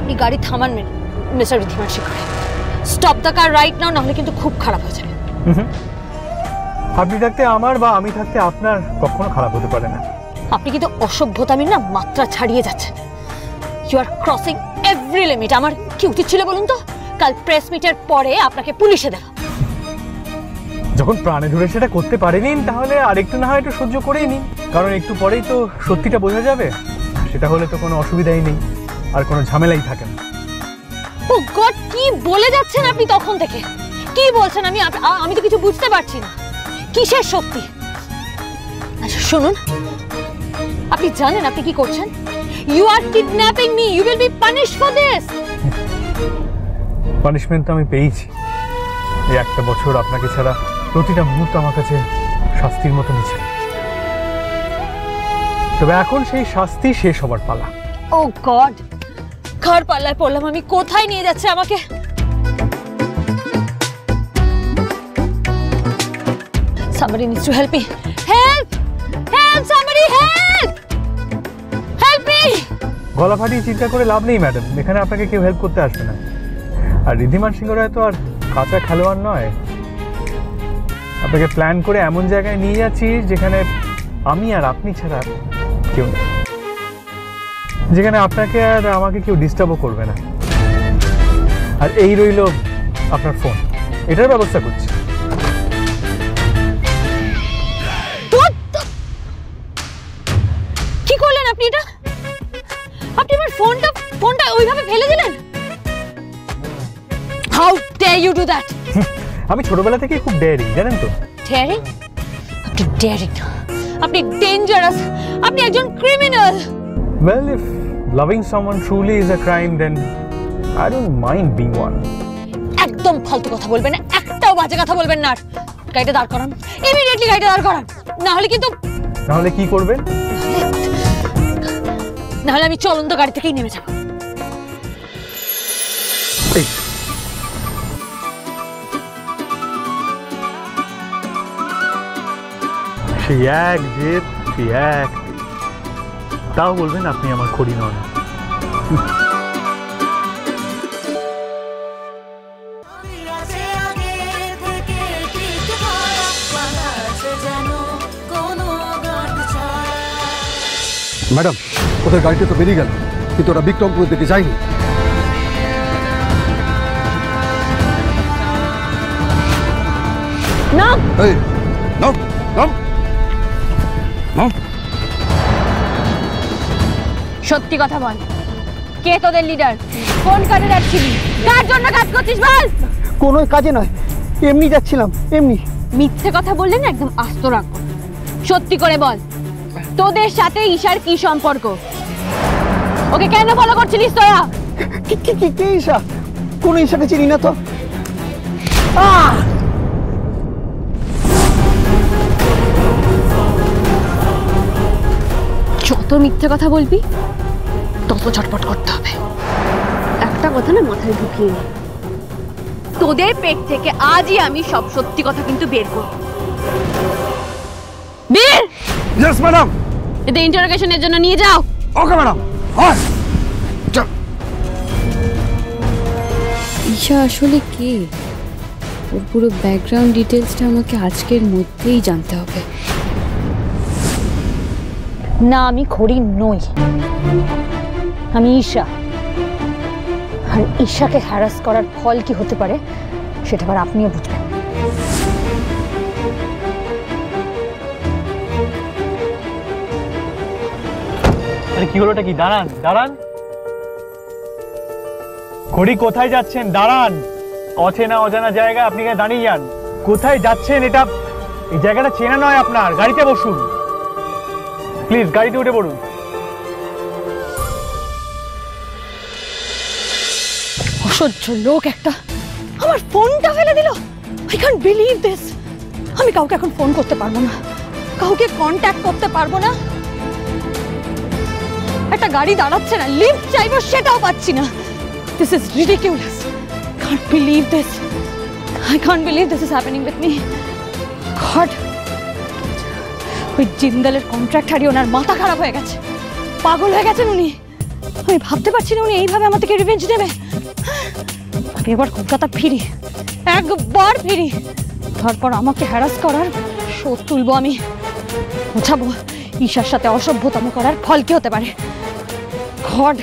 আপনি গাড়ি থামান mister Riddhiman Shekhar. Stop the car right now, নাহলে কিন্তু খুব খারাপ হয়ে যাবে। আপনি থাকতে আমার বা আমি থাকতে আপনার কখনো খারাপ হতে পারে না। আপনি কিন্তু অসভ্যতামির না মাত্রা ছাড়িয়ে যাচ্ছেন। You are crossing every limit. আমার কি উচিত ছিল বলুন তো? কাল প্রেস মিটের পরে আপনাকে পুলিশে দেওয়া। যখন প্রাণে ধরে সেটা করতে পারেনি, তাহলে আরেকটু না হয় একটু সহ্য করেই নিন, কারণ একটু পরেই তো সত্যিটা বোঝা যাবে। সেটা হলে তো কোনো অসুবিধাই নেই, আর কোনো ঝামেলাই থাকে না। ও গড, কি বলে যাচ্ছেন আপনি তখন থেকে? কি বলছেন? আমি তো কিছু বুঝতে পারছি না। কিসের সত্যি? আচ্ছা শুনুন, আপনি জানেন আপনি কি করছেন? You are kidnapping me. You will be punished for this. Punishment তো আমি পেয়েছি। এই একটা বছর আপনাকে ছাড়া প্রতিটা মুহূর্ত আমার কাছে শাস্তির মতো নিচ্ছে। তবে এখন সেই শাস্তি শেষ হবার পালা। ও গড, কার পাল্লায় পড়লাম আমি? কোথায় নিয়ে যাচ্ছে আমাকে? Somebody needs to help me. Help! Help! Somebody help! Help me! গলা ফাটিয়ে চিন্তা করে লাভ নেই ম্যাডাম, এখানে আপনাকে কেউ হেল্প করতে আসবে না। আর ঋদ্ধিমান সিংহ রায় তো আর কাঁচা খেলোয়াড় নয়। আপনাকে প্ল্যান করে এমন জায়গায় নিয়ে যাচ্ছি যেখানে আমি আর আপনি ছাড়া কেউ নেই, যেখানে আপনাকে আর আমাকে কেউ ডিস্টার্বও করবে না। আর এই রইল আপনার ফোন, এটার ব্যবস্থা করছি। কি করলেন আপনি এটা? আপনি আমার ফোনটা ওইভাবে ফেলে দিলেন? How dare you do that? আমি ছোটবেলা থেকে খুব ডেয়ারিং, জানেন তো? ডেয়ারিং? আপনি ডেয়ারিং না, আপনি ডেঞ্জারাস, আপনি একজন criminal. Well, if loving someone truly is a crime, then I don't mind being one. একদম ফালতু কথা বলবেন না, একটাও বাজে কথা বলবেন না। গাড়িটা দাঁড় করান, ইমিডিয়েটলি গাড়িটা দাঁড় করান, না হলে কিন্তু। না হলে কি করবেন? না হলে আমি চলন্ত গাড়ি থেকেই নেমে যাব। সেই এক জেদ, সেই এক, তাও বলবেন আপনি আমার খড়ি নন। ম্যাডাম, ওদের গাড়িটা তো বেরিয়ে গেল, কিন্তু ওরা বিক্রমপুরের দিকে যায়নি। না, এই নাম নাম নাম। সত্যি কথা বল, কে তোদের লিডার? কোন কাজে যাচ্ছিলি? কার জন্য কাজ করছিস বল? কোনো কাজে নয়, এমনি যাচ্ছিলাম, এমনি। মিথ্যে কথা বললে না একদম আস্ত রাখবো। সত্যি করে বল, তোদের সাথে ঈশার কি সম্পর্ক? ওকে কেন ফলো করছিলিস তোরা? কে ঈশা? কোনো ঈশাকে চিনি না তো। যত মিথ্যে কথা বলবি তত ছটপট করতে হবে। একটা কথা না মাথায় ঢুকিয়ে নে, তোদের পেট থেকে আজই আমি সব সত্যি কথা কিন্তু বের করব। বের! Yes madam. এদের ইন্টারোগেশনের জন্য নিয়ে যাও। Okay madam. ঈশা আসলে কে? ওর পুরো ব্যাকগ্রাউন্ড ডিটেলসটা আমাকে আজকের মধ্যেই জানতে হবে। না, আমি খড়ি নই, আমি ঈশা। আর ঈশাকে হ্যারাস করার ফল কি হতে পারে সেটা আবার আপনিও বুঝবেন। আরে কি হলোটা কি? দাঁড়ান দাঁড়ান, খড়ি কোথায় যাচ্ছেন? দাঁড়ান, অচেনা অজানা জায়গা আপনি দাঁড়িয়ে যান। কোথায় যাচ্ছেন? এটা, এই জায়গাটা চেনা নয় আপনার। গাড়িতে বসুন প্লিজ, গাড়িতে উঠে পড়ুন। অসহ্য লোক একটা, আমার ফোনটা ফেলে দিল। I can't believe this. আমি কাউকে এখন ফোন করতে পারবো না, কাউকে কন্ট্যাক্ট করতে পারবো না। একটা গাড়ি দাঁড়াচ্ছে না, লিফট চাইবো সেটাও পাচ্ছি না। This is ridiculous. Can't believe this. I can't believe this is happening with me. God, ওই জিন্দালের কন্ট্রাক্ট হারিয়ে ওনার মাথা খারাপ হয়ে গেছে, পাগল হয়ে গেছেন উনি। আমি ভাবতে পারছি না উনি এইভাবে আমার থেকে রিভেঞ্জ নেবে। আমি এবার কলকাতা ফিরি, একবার ফিরি, তারপর আমাকে হ্যারাস করার শোধ তুলবো। আমি বোঝাবো ঈশার সাথে অসভ্যতম করার ফল কি হতে পারে। গড,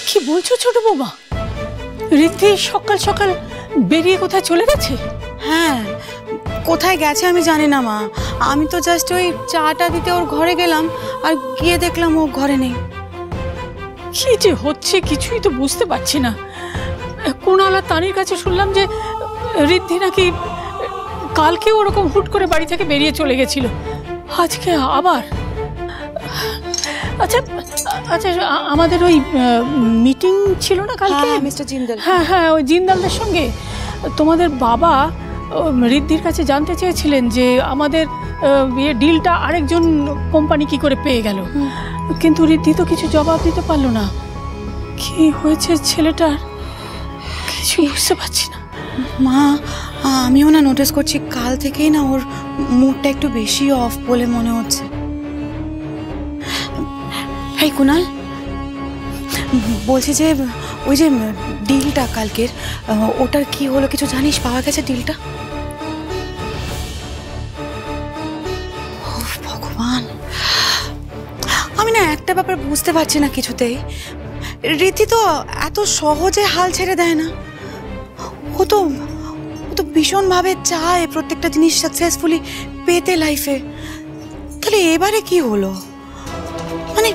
কি বলছো ছোট বৌমা? ঋদ্ধি সকাল সকাল বেরিয়ে কোথায় চলে গেছে? হ্যাঁ, কোথায় গেছে আমি জানি না মা। আমি তো জাস্ট ওই চাটা দিতে ওর ঘরে গেলাম, আর গিয়ে দেখলাম ও ঘরে নেই। কি যে হচ্ছে কিছুই তো বুঝতে পারছি না। কুণাল আর তানির কাছে শুনলাম যে ঋদ্ধি নাকি কালকে ওরকম হুট করে বাড়ি থেকে বেরিয়ে চলে গেছিল, আজকে আবার। আচ্ছা আচ্ছা, আমাদের ওই মিটিং ছিল না কালকে মিস্টার জিন্দাল? হ্যাঁ হ্যাঁ, ওই জিন্দালদের সঙ্গে তোমাদের বাবা ঋদ্ধির কাছে জানতে চেয়েছিলেন যে আমাদের ডিলটা আরেকজন কোম্পানি কি করে পেয়ে গেল, কিন্তু ঋদ্ধি তো কিছু জবাব দিতে পারলো না। কি হয়েছে ছেলেটার কিছু বুঝতে পারছি না মা। আমিও না নোটিস করছি কাল থেকেই না ওর মুডটা একটু বেশি অফ বলে মনে হচ্ছে। এই কুণাল, বলছি যে ওই যে ডিলটা কালকের, ওটার কি হলো কিছু জানিস? পাওয়া গেছে ডিলটা? ভগবান, আমি না একটা ব্যাপার বুঝতে পারছি না কিছুতেই। রীতি তো এত সহজে হাল ছেড়ে দেয় না। ও তো ভীষণভাবে চায় প্রত্যেকটা জিনিস সাকসেসফুলি পেতে লাইফে। তাহলে এবারে কি হলো? মানে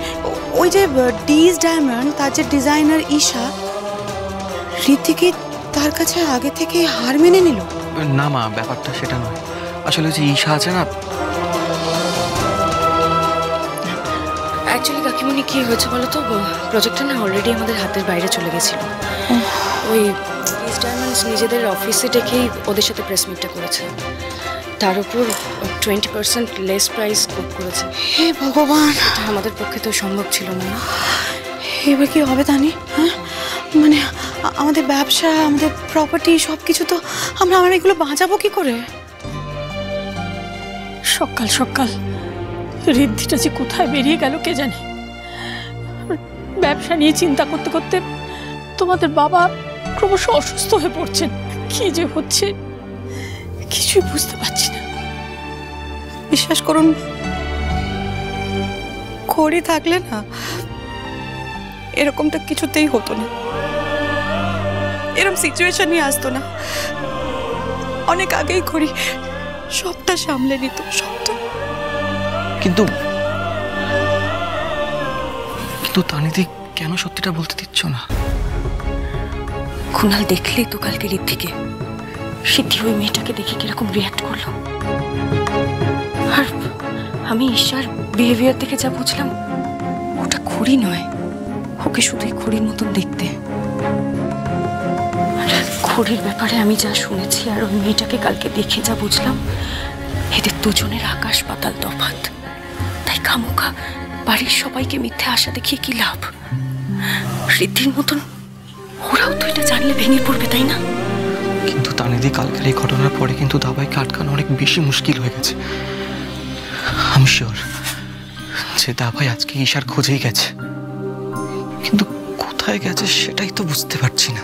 ওই যে ডিজ ডায়মন্ড, তার যে ডিজাইনার ঈশা, রীতি কি তার কাছে আগে থেকে হার মেনে নিল? না মা, ব্যাপারটা সেটা নয়। আসলে যে ঈশা আছে না, অ্যাকচুয়ালি কাকিমণি কি হয়েছে বলো তো, প্রজেক্টটা না অলরেডি আমাদের হাতের বাইরে চলে গেছিল। ওই ডিজ ডায়মন্ডস নিজেদের অফিসে ডেকেই ওদের সাথে প্রেস মিটটা করেছে, তার উপর 20% লেস প্রাইস কোট করেছে। হে ভগবান, এটা আমাদের পক্ষে তো সম্ভব ছিল না। এবার কি হবে তানি? হ্যাঁ, মানে আমাদের ব্যবসা, আমাদের প্রপার্টি সব কিছু তো আমরা এগুলো বাঁচাবো কি করে? সকাল সকাল ঋদ্ধিটা যে কোথায় বেরিয়ে গেল কে জানে। ব্যবসা নিয়ে চিন্তা করতে করতে তোমাদের বাবা ক্রমশ অসুস্থ হয়ে পড়ছেন। কি যে হচ্ছে কিছুই বুঝতে পারছি না। বিশ্বাস করুন, খড়ি থাকলে না এরকমটা কিছুতেই হতো না, এরকম সিচুয়েশনই আসতো না। অনেক আগেই খড়ি সবটা সামলে নিত, সবটা। কিন্তু তানিদি কেন সত্যিটা বলতে দিচ্ছ না? কুণাল দেখলেই তো কালকে ঋদ্ধিকে, সিদ্ধি ওই মেয়েটাকে দেখে কিরকম রিয়াক্ট করলো। আর আমি ঈশার বিহেভিয়ার দেখে যা বুঝলাম, ওটা খড়ি নয়, ওকে শুধুই খড়ির মতন দেখতে। আর খড়ির ব্যাপারে আমি যা শুনেছি আর ওই মেয়েটাকে কালকে দেখে যা বুঝলাম, এদের দুজনের আকাশ পাতাল তফাৎ। তাই খামোখা বাড়ির সবাইকে মিথ্যে আশা দেখিয়ে কি লাভ? ঋদ্ধির মতন ওরাও তো এটা জানলে ভেঙে পড়বে, তাই না? কিন্তু তানিদি কালকের এই ঘটনার পরে কিন্তু দাবাইকে আটকানো অনেক বেশি মুশকিল হয়ে গেছে। আমি শিওর যে দাবাই আজকে ঈশার খোঁজেই গেছে, কিন্তু কোথায় গেছে সেটাই তো বুঝতে পারছি না।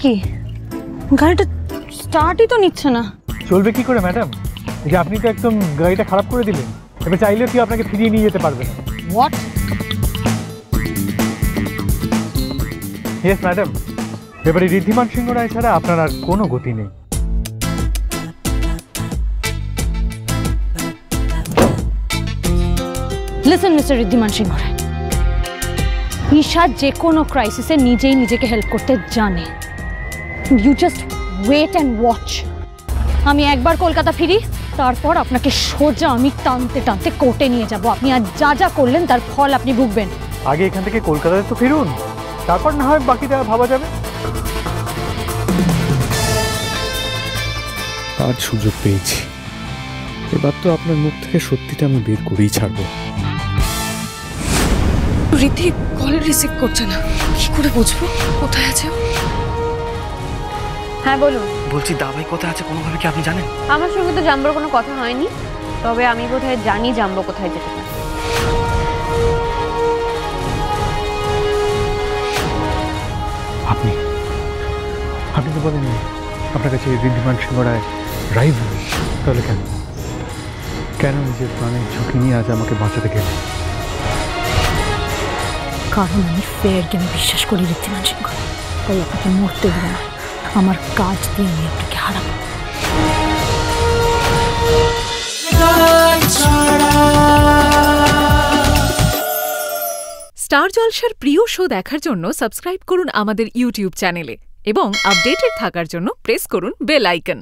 কি গাড়িটা স্টার্টই তো নিচ্ছে না। চলবে কি করে ম্যাডাম? যে আপনি তো একদম গাড়িটা খারাপ করে দিলেন, এবার চাইলেও কি আপনাকে ফিরিয়ে নিয়ে যেতে পারবে না। হোয়াট? ইয়েস ম্যাডাম, এবারে ঋদ্ধিমান সিংহ রায় ছাড়া আপনার আর কোনো গতি নেই। লিসেন মিস্টার ঋদ্ধিমান সিংহ রায়, ঈশা যে কোনো ক্রাইসিসে নিজেই নিজেকে হেল্প করতে জানে। You just wait and watch. আমি একবার কলকাতা ফিরি, তারপর আপনাকে সোজা আমি টানতে টানতে কোর্টে নিয়ে যাব। আপনি আজ যা যা করলেন তার ফল আপনি ভুগবেন। আগে এখান থেকে কলকাতায় তো ফিরুন, তারপর না হয় বাকিটা ভাবা যাবে। আজ সুযোগ পেয়েছি, এবার তো আপনার মুখ থেকে সত্যিটা আমি বের করেই ছাড়বো। রিদ্ধি কল রিসিভ করছে না, কি করে বুঝবো কোথায় আছে? হ্যাঁ বলুন। বলছি দাবাই কোথায় আছে কোনোভাবে কি আপনি জানেন? আমার সঙ্গে তো জাম্বোর কোনো কথা হয়নি, তবে আমি বোধহয় জানি জাম্বো কোথায় যেতে পারে। আপনি আপনি তো বলেননি আপনার কাছে ঋদ্ধিমান সিংহ রায় রাইভাল, তাহলে কেন কেন নিজের প্রাণের ঝুঁকি নিয়ে আজ আমাকে বাঁচাতে গেলেন? কারণ আমি ফেয়ার গেমে বিশ্বাস করি ঋদ্ধিমান সিংহ, তাই আপনাকে মরতে দেব না। আমার কাজ দিয়ে আমি আপনাকে হারাবো। স্টার জলসার প্রিয় শো দেখার জন্য সাবস্ক্রাইব করুন আমাদের ইউটিউব চ্যানেলে এবং আপডেটেড থাকার জন্য প্রেস করুন বেল আইকন।